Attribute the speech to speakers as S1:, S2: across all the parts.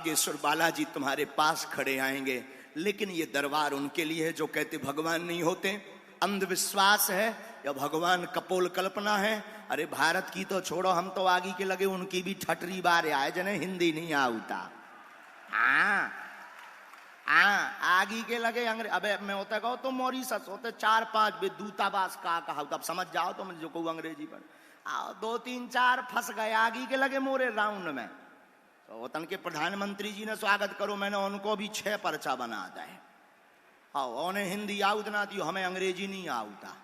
S1: बागेश्वर बालाजी तुम्हारे पास खड़े आएंगे, लेकिन ये दरबार उनके लिए है जो कहते भगवान नहीं होते। अंधविश्वास है या भगवान कपोल कल्पना है? अरे भारत की तो छोड़ो, हम तो आगे के लगे उनकी भी ठटरी बार आए जने हिंदी नहीं आउता। आगे के लगे अंग्रेज। अबे मैं होता कहो तो मॉरिशस होते 4-5 दूतावास का कहा, तब समझ जाओ तुम जो को अंग्रेजी पर 2-3-4 फंस गए आगे के लगे मोरे राउंड में। तो वतन के प्रधानमंत्री जी ने स्वागत करो, मैंने उनको भी 6 पर्चा बना दे। हाँ, उन्हें हिंदी आउत ना थी, हमें अंग्रेजी नहीं आउता।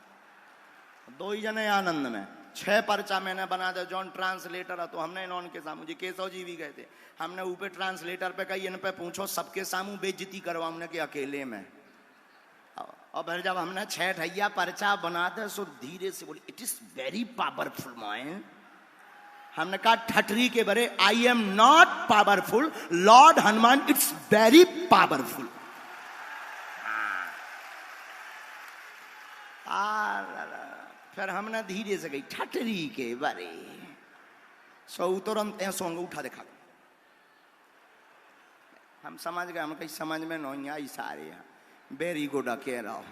S1: 2 ही जने आनंद में 6 पर्चा मैंने बना दे। जॉन ट्रांसलेटर है तो हमने इन्होंने सामू जी केशव जी भी गए थे, हमने ऊपर ट्रांसलेटर पे कही इन पे पूछो सबके सामू बेइज्जती करवा, हमने कि अकेले में। और फिर जब हमने 6 ढैया पर्चा बना दे सो धीरे से बोली it is very powerful mind. हमने कहा ठटरी के बरे, I am not powerful Lord Hanuman, it's very powerful. फिर हमने धीरे से गई ठटरी के बारे सो तुरंत ऐसा उठा देखा, हम समझ गए, हम कहीं समझ में नहीं आई सारे वेरी गुड कह रहा हो।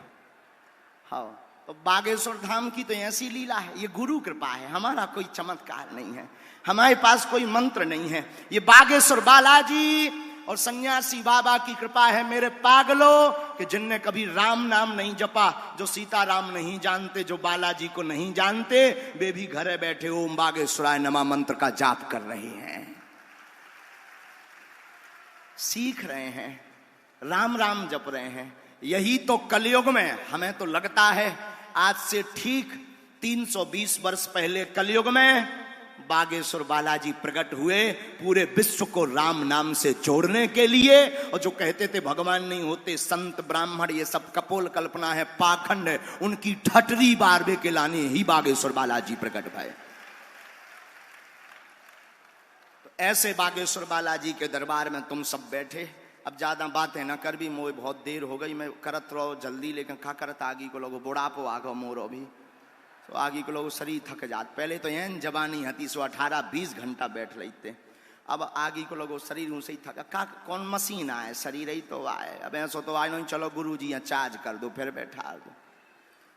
S1: हाँ, तो बागेश्वर धाम की तो ऐसी लीला है, ये गुरु कृपा है, हमारा कोई चमत्कार नहीं है, हमारे पास कोई मंत्र नहीं है। ये बागेश्वर बालाजी और सन्यासी बाबा की कृपा है मेरे पागलों, कि जिनने कभी राम नाम नहीं जपा, जो सीता राम नहीं जानते, जो बालाजी को नहीं जानते, वे भी घरे बैठे ओम बागेश्वराय नमः मंत्र का जाप कर रहे हैं, सीख रहे हैं, राम राम जप रहे हैं। यही तो कलयुग में हमें तो लगता है आज से ठीक 320 वर्ष पहले कलयुग में बागेश्वर बालाजी प्रकट हुए पूरे विश्व को राम नाम से जोड़ने के लिए। और जो कहते थे भगवान नहीं होते, संत ब्राह्मण ये सब कपोल कल्पना है, पाखंड है, उनकी ठटरी बारबे के लाने ही बागेश्वर बालाजी प्रकट भये। तो ऐसे बागेश्वर बालाजी के दरबार में तुम सब बैठे। अब ज्यादा बातें ना कर भी, मोए बहुत देर हो गई, मैं करत रहो जल्दी, लेकिन खा करत आगी को लोगो बुढ़ापो आगो मोरो भी, तो आगे के लोग शरीर थक जात। पहले तो यह जवानी हती सो 18-20 घंटा बैठ रही थे, अब आगे को लोग शरीर उनसे ही थका। का कौन मशीन आए, शरीर ही तो आए। अब ऐसा तो आए नहीं, चलो गुरु जी चार्ज कर दो फिर बैठा दो,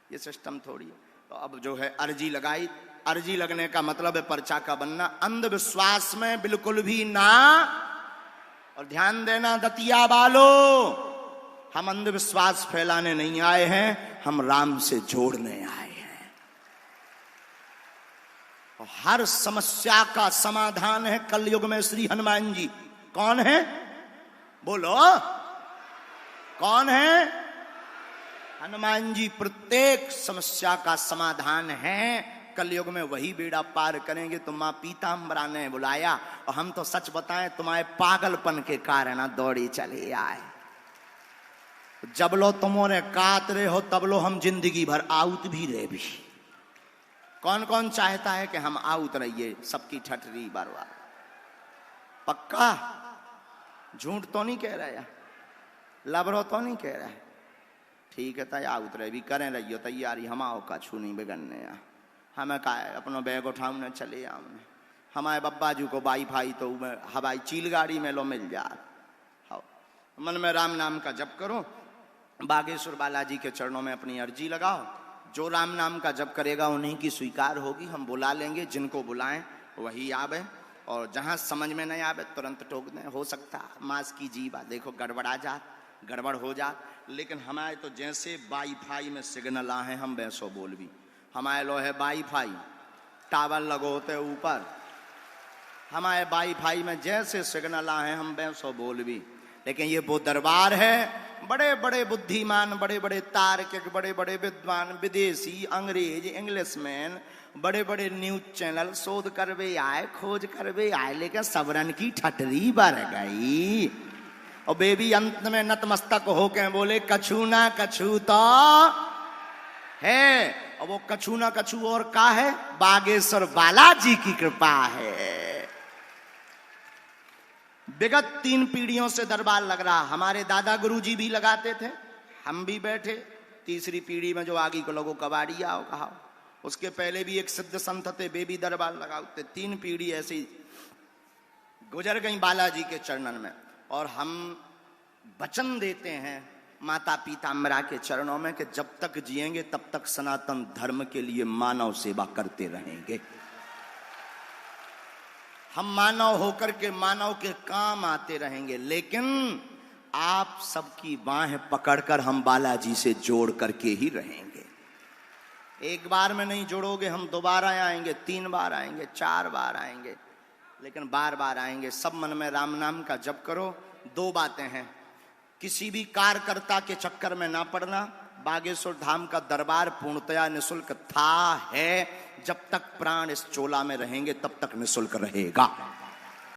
S1: ये सिस्टम थोड़ी है। तो अब जो है अर्जी लगाई, अर्जी लगने का मतलब है पर्चा का बनना। अंधविश्वास में बिल्कुल भी ना, और ध्यान देना दतिया वालों, हम अंधविश्वास फैलाने नहीं आए हैं, हम राम से जोड़ने आए हैं। हर समस्या का समाधान है कलयुग में श्री हनुमान जी। कौन है बोलो, कौन है? हनुमान जी प्रत्येक समस्या का समाधान है। कलयुग में वही बेड़ा पार करेंगे। तो मां पीताम्बरा ने बुलाया, और हम तो सच बताएं तुम्हारे पागलपन के कारण दौड़ी चले आए। जब लो तुमने कात रहे हो तब लो हम जिंदगी भर आउत भी रहे भी। कौन कौन चाहता है कि हम आउत रहिए, सबकी ठटरी बर्बाद? पक्का झूठ तो नहीं कह रहा, लबरो तो नहीं कह रहा है? ठीक है, तय आउत रहे भी करें रहियो तैयारी, हम आओ का छू नहीं बिगड़ने। हमें का है अपना बैग उठाने चले आमने, हमारे बब्बा जी को वाईफाई तो हवाई चील गाड़ी में लो मिल जा। मन में राम नाम का जप करो, बागेश्वर बालाजी के चरणों में अपनी अर्जी लगाओ। जो राम नाम का जप करेगा उन्हीं की स्वीकार होगी। हम बुला लेंगे, जिनको बुलाएं वही आवे, और जहां समझ में नहीं आवे तुरंत टोक दें। हो सकता मास की जीवा देखो गड़बड़ा जात, गड़बड़ हो जात, लेकिन हमारे तो जैसे वाईफाई में सिग्नल आए हम वैसो बोल भी। हमारे लो है वाईफाई, टावर लगो होते ऊपर, हमारे वाईफाई में जैसे सिग्नल आए हम वैसो बोल भी। लेकिन ये वो दरबार है, बड़े बड़े बुद्धिमान, बड़े बड़े तार्किक, बड़े बड़े विद्वान, विदेशी, अंग्रेज, इंग्लिशमैन, बड़े बड़े न्यूज चैनल शोध करवे आए, खोज करवे आए, लेकिन सबरन की ठटरी बढ़ गई। और बेबी अंत में नतमस्तक होके बोले कछु ना कछु तो है। और वो कछु ना कछु और का है? बागेश्वर बालाजी की कृपा है। विगत 3 पीढ़ियों से दरबार लग रहा। हमारे दादा गुरुजी भी लगाते थे, हम भी बैठे। तीसरी पीढ़ी में जो आगे को लोगों कबाड़ी आओ कहा, उसके पहले भी एक सिद्ध संत थे, वे भी दरबार लगाते। 3 पीढ़ी ऐसी गुजर गई बालाजी के चरणन में। और हम वचन देते हैं माता पीताम्बरा के चरणों में कि जब तक जिएंगे तब तक सनातन धर्म के लिए मानव सेवा करते रहेंगे। हम मानव होकर के मानव के काम आते रहेंगे, लेकिन आप सबकी बाहें पकड़कर हम बालाजी से जोड़ करके ही रहेंगे। एक बार में नहीं जोड़ोगे, हम दोबारा आएंगे, 3 बार आएंगे, 4 बार आएंगे, लेकिन बार बार आएंगे। सब मन में राम नाम का जप करो। 2 बातें हैं, किसी भी कार्यकर्ता के चक्कर में ना पड़ना। बागेश्वर धाम का दरबार पूर्णतया निःशुल्क था, है। जब तक प्राण इस चोला में रहेंगे तब तक निःशुल्क रहेगा।